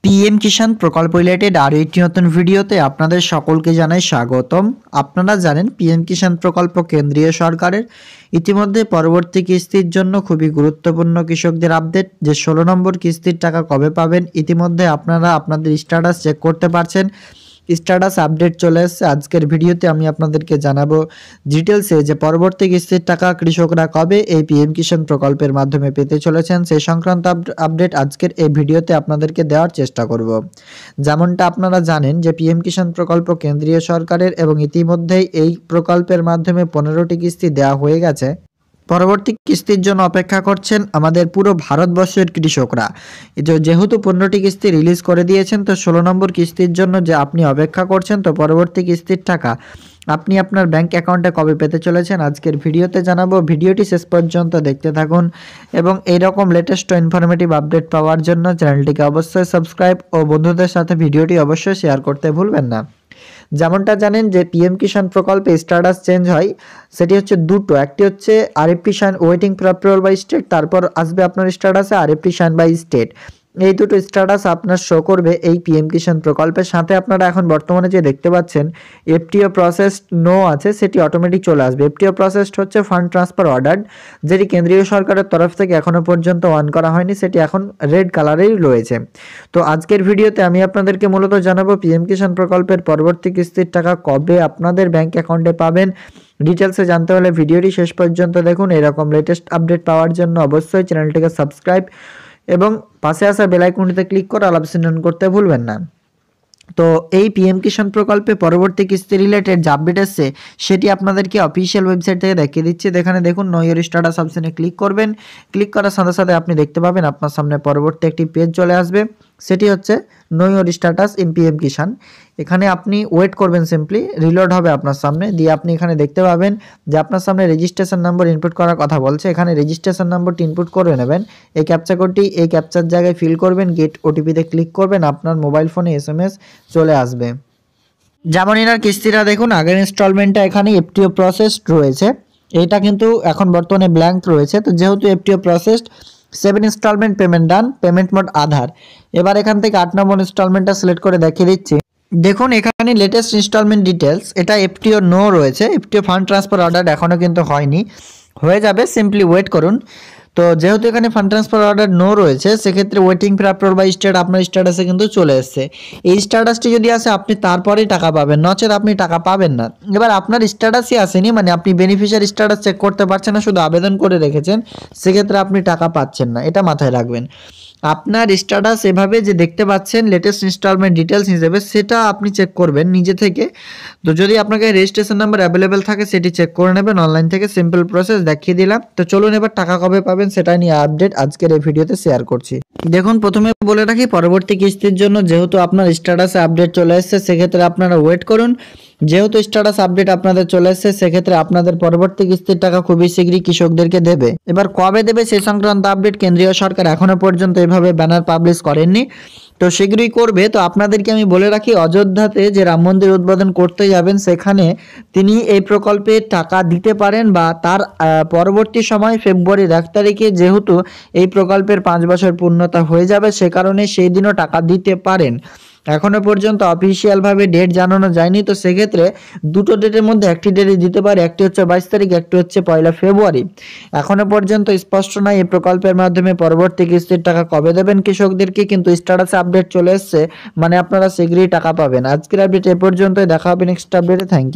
PM কিষাণ প্রকল্প related আরও একটি নতুন ভিডিওতে আপনাদের সকলকে জানাই স্বাগতম। আপনারা জানেন পিএম কিষাণ প্রকল্প কেন্দ্রীয় সরকারের ইতিমধ্যে পরবর্তী কিস্তির জন্য খুবই গুরুত্বপূর্ণ কৃষকদের আপডেট যে 16 নম্বর কিস্তির টাকা কবে পাবেন। ইতিমধ্যে আপনারা আপনাদের স্ট্যাটাস চেক করতে পারছেন। স্ট্যাটাস আপডেট চলে এসেছে। আজকের ভিডিওতে আমি আপনাদেরকে জানাবো ডিটেলসে যে পরবর্তী কিস্তির টাকা কৃষকরা কবে এই পিএম কিষাণ প্রকল্পের মাধ্যমে পেতে চলেছেন সেই সংক্রান্ত আপডেট আজকের এই ভিডিওতে আপনাদেরকে দেওয়ার চেষ্টা করব। যেমনটা আপনারা জানেন যে পিএম কিষাণ প্রকল্প কেন্দ্রীয় সরকারের এবং ইতিমধ্যেই এই প্রকল্পের মাধ্যমে 15টি কিস্তি দেওয়া হয়ে গেছে। পরবর্তী কিস্তির জন্য অপেক্ষা করছেন আমাদের পুরো ভারতবর্ষের কৃষকরা। যেহেতু 15টি কিস্তি রিলিজ করে দিয়েছেন, তো 16 নম্বর কিস্তির জন্য যে আপনি অপেক্ষা করছেন, তো পরবর্তী কিস্তির টাকা আপনি আপনার ব্যাংক অ্যাকাউন্টে কবে পেতে চলেছেন আজকের ভিডিওতে জানাবো। ভিডিওটি শেষ পর্যন্ত দেখতে থাকুন এবং এইরকম লেটেস্ট ও ইনফরমেটিভ আপডেট পাওয়ার জন্য চ্যানেলটিকে অবশ্যই সাবস্ক্রাইব ও বন্ধুদের সাথে ভিডিওটি অবশ্যই শেয়ার করতে ভুলবেন না। যেমনটা জানেন যে পিএম কিষাণ প্রকল্পে স্ট্যাটাস চেঞ্জ হয়, সেটি হচ্ছে দুটো। একটি হচ্ছে আরএফপি শাইন waiting for approval by state, তারপর আসবে আপনার স্ট্যাটাসে আরএফপি শাইন বাই স্টেট। এই দুটো স্ট্যাটাস আপনার শো করবে এই পিএম কিষাণ প্রকল্পের সাথে। আপনারা এখন বর্তমানে যে দেখতে পাচ্ছেন এফটিও প্রসেসড নো আছে, সেটি অটোমেটিক চলে আসবে। এফটিও প্রসেসড হচ্ছে ফান্ড ট্রান্সফার অর্ডার, যেটি কেন্দ্রীয় সরকারের তরফ থেকে এখনো পর্যন্ত অন করা হয়নি, সেটি এখন রেড কালারেই রয়েছে। তো আজকের ভিডিওতে আমি আপনাদেরকে মূলত জানাবো পিএম কিষাণ প্রকল্পের পরবর্তী কিস্তির টাকা কবে আপনাদের ব্যাংক অ্যাকাউন্টে পাবেন। ডিটেলসে জানতে হলে ভিডিওটি শেষ পর্যন্ত দেখুন। এরকম লেটেস্ট আপডেট পাওয়ার জন্য অবশ্যই চ্যানেলটিকে সাবস্ক্রাইব এবং পাশে আসা বেল আইকনটিতে ক্লিক করে অল অপশন অন করতে ভুলবেন না। তো এই পিএম কিষাণ প্রকল্পে পরবর্তী কিস্তি রিলেটেড যে আপডেট এসছে সেটি আপনাদেরকে অফিসিয়াল ওয়েবসাইট থেকে দেখিয়ে দিচ্ছি। এখানে দেখুন নো ইওর স্ট্যাটাস অপশনে ক্লিক করবেন। ক্লিক করার সাথে সাথে আপনি দেখতে পাবেন আপনার সামনে পরবর্তী একটি পেজ চলে আসবে, সেটি হচ্ছে know your status in PM Kisan. এখানে আপনি ওয়েট করবেন, সিম্পলি রিলোড হবে আপনার সামনে, দিয়ে আপনি এখানে দেখতে পাবেন যে আপনার সামনে রেজিস্ট্রেশন নাম্বার ইনপুট করার কথা বলছে। এখানে রেজিস্ট্রেশন নাম্বারটি ইনপুট করে নেবেন। এই ক্যাপচা কোডটি এই ক্যাপচার জায়গায় ফিল করবেন, গেট ওটিপিতে ক্লিক করবেন, আপনার মোবাইল ফোনে এসএমএস চলে আসবে। যেমন এনার কিস্তিটা দেখুন, আগের ইনস্টলমেন্টটা এখানে এফটিও প্রসেসড রয়েছে, এইটা কিন্তু এখন বর্তমানে ব্ল্যাঙ্ক রয়েছে। তো যেহেতু FTO processed 7 instalment payment done, payment mode Aadhaar. এবার এখান থেকে 8 নম্বর ইনস্টলমেন্টটা সিলেক্ট করে দেখিয়ে দিচ্ছি। দেখুন এখানে লেটেস্ট ইনস্টলমেন্ট ডিটেলস, এটা এফটিও নো রয়েছে, এফটিও ফান্ড ট্রান্সফার অর্ডার এখনও কিন্তু হয়নি, হয়ে যাবে, সিম্পলি ওয়েট করুন। তো যেহেতু এখানে ফান্ড ট্রান্সফার অর্ডার নো রয়েছে, সেক্ষেত্রে waiting for approval by state আপনার স্ট্যাটাসে কিন্তু চলে এসছে। এই স্ট্যাটাসটি যদি আসে আপনি তারপরেই টাকা পাবেন, নচেত আপনি টাকা পাবেন না। এবার আপনার স্ট্যাটাসই আসেনি, মানে আপনি বেনিফিশিয়ারি স্ট্যাটাস চেক করতে পারছেন না, শুধু আবেদন করে রেখেছেন, সেক্ষেত্রে আপনি টাকা পাচ্ছেন না, এটা মাথায় রাখবেন। আপনার স্ট্যাটাস এভাবে যে দেখতে পাচ্ছেন লেটেস্ট ইনস্টলমেন্ট ডিটেলস হিসেবে, সেটা আপনি চেক করবেন নিজে থেকে। তো যদি আপনাকে রেজিস্ট্রেশন নাম্বার অ্যাভেলেবেল থাকে সেটি চেক করে নেবেন অনলাইন থেকে, সিম্পল প্রসেস দেখিয়ে দিলাম। তো চলুন এবার টাকা কবে পাবেন সেটা নিয়ে আপডেট আজকের এই ভিডিওতে শেয়ার করছি। দেখুন প্রথমে বলে রাখি, পরবর্তী কিস্তির জন্য যেহেতু আপনার স্ট্যাটাসে আপডেট চলে এসেছে, সেক্ষেত্রে আপনারা ওয়েট করুন। যেহেতু স্ট্যাটাস আপডেট আপনাদের চলে এসেছে, সেক্ষেত্রে আপনাদের পরবর্তী কিস্তির টাকা খুবই শীঘ্রই কৃষকদেরকে দেবে। এবার কবে দেবে সেই সংক্রান্ত আপডেট কেন্দ্রীয় সরকার এখনো পর্যন্ত এভাবে ব্যানার পাবলিশ করেননি, তো শীঘ্রই করবে। তো আপনাদেরকে আমি বলে রাখি, অযোধ্যাতে যে রাম মন্দির উদ্বোধন করতে যাবেন, সেখানে তিনি এই প্রকল্পে টাকা দিতে পারেন, বা তার পরবর্তী সময় ফেব্রুয়ারির 1 তারিখে যেহেতু এই প্রকল্পের 5 বছর পূর্ণতা হয়ে যাবে, সে কারণে সেই দিনও টাকা দিতে পারেন। এখনো পর্যন্ত অফিসিয়ালভাবে ডেট জানানো যায়নি, তো সেক্ষেত্রে দুটো ডেটের মধ্যে একটি ডেটে দিতে পারে, একটি হচ্ছে 22 তারিখ, একটি হচ্ছে 1 ফেব্রুয়ারি। এখনো পর্যন্ত স্পষ্ট নয় এই প্রকল্পের মাধ্যমে পরবর্তী কিস্তির টাকা কবে দেবেন কৃষকদেরকে, কিন্তু স্ট্যাটাসে আপডেট চলে এসছে, মানে আপনারা শীঘ্রই টাকা পাবেন। আজকের আপডেট এ পর্যন্তই, দেখা হবে নেক্সট আপডেটে। Thank you.